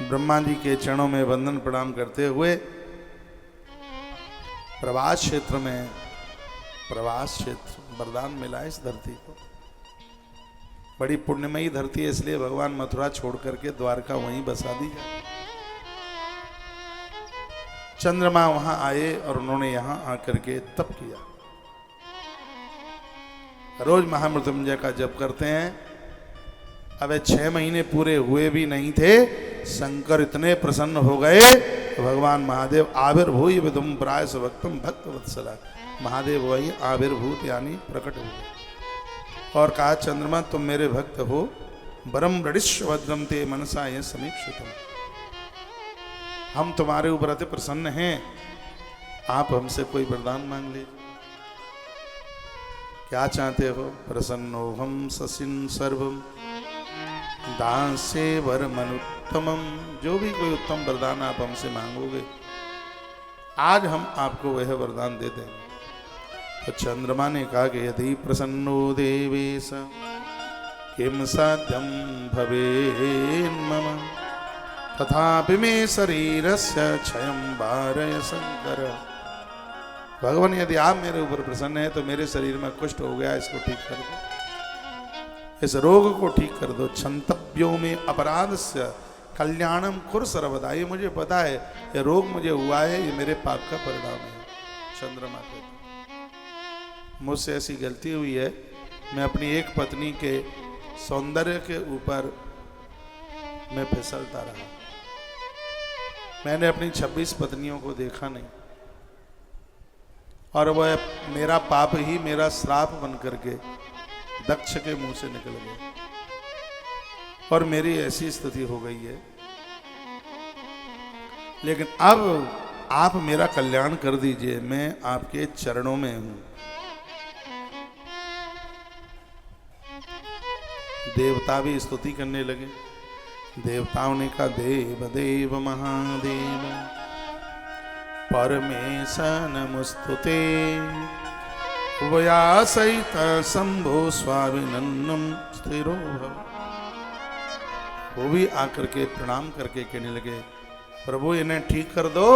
ब्रह्मा जी के चरणों में वंदन प्रणाम करते हुए प्रवास क्षेत्र वरदान मिला इस धरती को। बड़ी पुण्यमयी धरती है, इसलिए भगवान मथुरा छोड़ करके द्वारका वहीं बसा दी जाए। चंद्रमा वहां आए और उन्होंने यहां आकर के तप किया। रोज महामृत्युंजय का जप करते हैं। अब 6 महीने पूरे हुए भी नहीं थे, शंकर इतने प्रसन्न हो गए, भगवान महादेव आविर्भूय विदुम प्राय भक्तम भक्त वत्सला, महादेव वही आविर्भूत यानी प्रकट हुए और कहा चंद्रमा तुम मेरे भक्त हो, वरम ऋडिष्व भद्रम ते मनसा ये समीक्षितम, हम तुम्हारे ऊपर अति प्रसन्न हैं, आप हमसे कोई वरदान मांग लीजिए। क्या चाहते हो? प्रसन्नोहम ससिन सर्वम दासे वर मनुत्तमम, जो भी कोई उत्तम वरदान आप हमसे मांगोगे आज हम आपको वह वरदान दे देंगे। तो चंद्रमा ने कहा कि यदि प्रसन्नो देवेश किम साध्यम भवेन्मम तथापि मे शरीरस्य क्षयं वारय शंकर, भगवान यदि आप मेरे ऊपर प्रसन्न हैं तो मेरे शरीर में कुष्ठ हो गया, इसको ठीक कर दो, इस रोग को ठीक कर दो। क्षंतव्यो में अपराधस्य कल्याणम कुर सर्वदा, ये मुझे पता है ये रोग मुझे हुआ है, ये मेरे पाप का परिणाम है। चंद्रमा कहते मुझसे ऐसी गलती हुई है, मैं अपनी एक पत्नी के सौंदर्य के ऊपर मैं फिसलता रहा, मैंने अपनी 26 पत्नियों को देखा नहीं और वह मेरा पाप ही मेरा श्राप बन करके दक्ष के मुंह से निकल गया और मेरी ऐसी स्थिति हो गई है। लेकिन अब आप मेरा कल्याण कर दीजिए, मैं आपके चरणों में हूं। देवता भी स्तुति करने लगे। देवताओं ने कहा देव देव महादेव परमेश नमस्तुते व्यासहित शंभो स्वाभिनन्नम स्थिरो भव। वो भी आकर के प्रणाम करके कहने लगे प्रभु इन्हें ठीक कर दो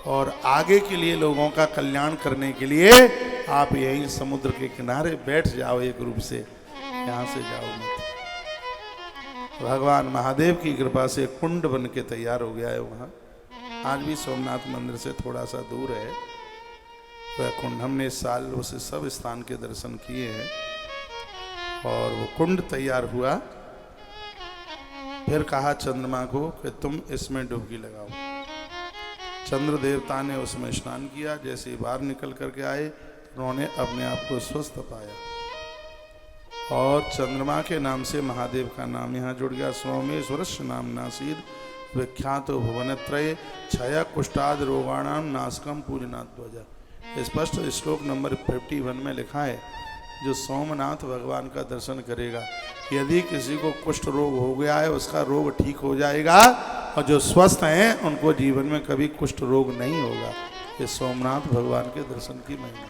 और आगे के लिए लोगों का कल्याण करने के लिए आप यहीं समुद्र के किनारे बैठ जाओ, एक रूप से यहां से जाओ मत। भगवान महादेव की कृपा से कुंड बन के तैयार हो गया है वहां। आज भी सोमनाथ मंदिर से थोड़ा सा दूर है वह कुंड। हमने इस साल उसे सब स्थान के दर्शन किए हैं और वो कुंड तैयार हुआ। फिर कहा चंद्रमा को कि तुम इसमें डुबकी लगाओ। चंद्र देवता ने उसमें स्नान किया। जैसे ही बाहर निकल करके आए उन्होंने अपने आप को स्वस्थ पाया और चंद्रमा के नाम से महादेव का नाम यहाँ जुड़ गया। सोमेश्वरस्य नाम नासीद विख्यात भुवनत्रय क्षय कुष्ठाद रोगाणाम नाशकम पूजनाथ ध्वजा। स्पष्ट श्लोक नंबर 51 में लिखा है जो सोमनाथ भगवान का दर्शन करेगा, यदि किसी को कुष्ठ रोग हो गया है उसका रोग ठीक हो जाएगा और जो स्वस्थ हैं उनको जीवन में कभी कुष्ठ रोग नहीं होगा। ये सोमनाथ भगवान के दर्शन की महिमा।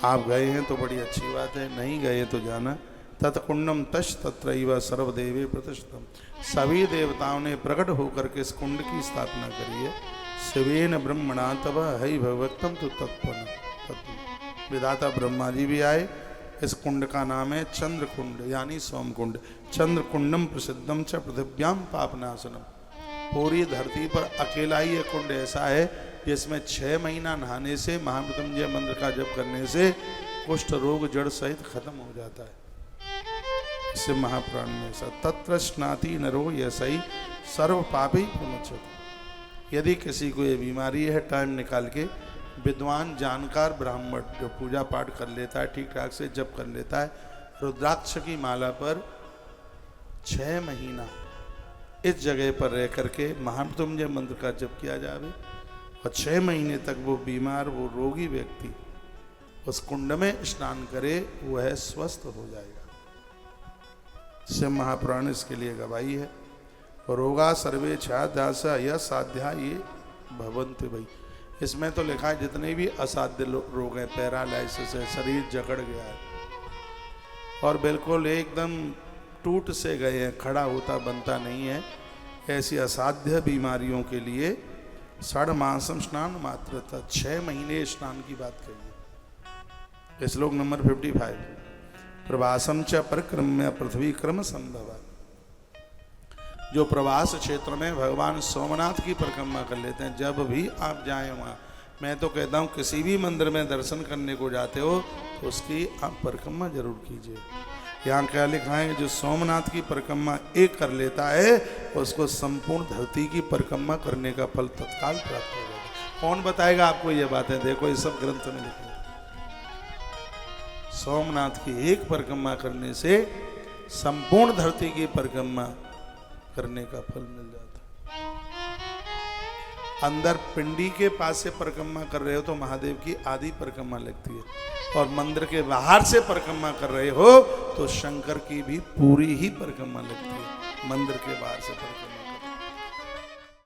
आप गए हैं तो बड़ी अच्छी बात है, नहीं गए तो जाना। तत्कुंडम तस् तत्रैव सर्वदेवे प्रतिष्ठितम, सभी देवताओं ने प्रकट होकर के इस कुंड की स्थापना करी है। शिवेन ब्रह्मणा तव हई भगवत्तम तो तत्व विधाता ब्रह्मा जी भी आए। इस कुंड का नाम है चंद्र कुंड यानी सोम कुंड। चंद्र कुंडम प्रसिद्धम च पृथिव्याम पापनाशनम, पूरी धरती पर अकेला ही ये कुंड ऐसा है जिसमें 6 महीना नहाने से महामृत्युंजय मंत्र का जप करने से कुष्ठ रोग जड़ सहित खत्म हो जाता है। इससे महापुराण में ऐसा तत्र स्नाति नरो यही सर्व पापी प्रमुचते। यदि किसी को ये बीमारी है टाइम निकाल के विद्वान जानकार ब्राह्मण जो पूजा पाठ कर लेता है, ठीक ठाक से जप कर लेता है, रुद्राक्ष की माला पर 6 महीना इस जगह पर रह करके महामृत्युंजय मंत्र का जप किया जावे और 6 महीने तक वो बीमार वो रोगी व्यक्ति उस कुंड में स्नान करे, वह स्वस्थ हो जाएगा। शिव महापुराण इसके लिए गवाही है। रोगा सर्वे छाध्यासा यह साध्या ये भवंत भाई। इसमें तो लिखा है जितने भी असाध्य रोग हैं, पैरालाइसिस है, शरीर जकड़ गया है और बिल्कुल एकदम टूट से गए हैं, खड़ा होता बनता नहीं है, ऐसी असाध्य बीमारियों के लिए 6 मासम स्नान मात्र था, 6 महीने स्नान की बात कही है। श्लोक नंबर 55। प्रवासम च परिक्रम्य पृथ्वी क्रम संभव। जो प्रवास क्षेत्र में भगवान सोमनाथ की परिक्रमा कर लेते हैं, जब भी आप जाएं वहाँ, मैं तो कहता हूँ किसी भी मंदिर में दर्शन करने को जाते हो तो उसकी आप परिक्रमा जरूर कीजिए। यहाँ क्या लिखा है, जो सोमनाथ की परिक्रमा एक कर लेता है उसको संपूर्ण धरती की परिक्रमा करने का फल तत्काल प्राप्त हो जाएगा। कौन बताएगा आपको ये बातें? देखो ये सब ग्रंथ में लिखे। सोमनाथ की एक परिक्रमा करने से संपूर्ण धरती की परिक्रमा करने का फल मिल जाता। अंदर पिंडी के पास से परिक्रमा कर रहे हो तो महादेव की आधी परिक्रमा लगती है, और मंदिर के बाहर से परिक्रमा कर रहे हो तो शंकर की भी पूरी ही परिक्रमा लगती है। मंदिर के बाहर से परिक्रमा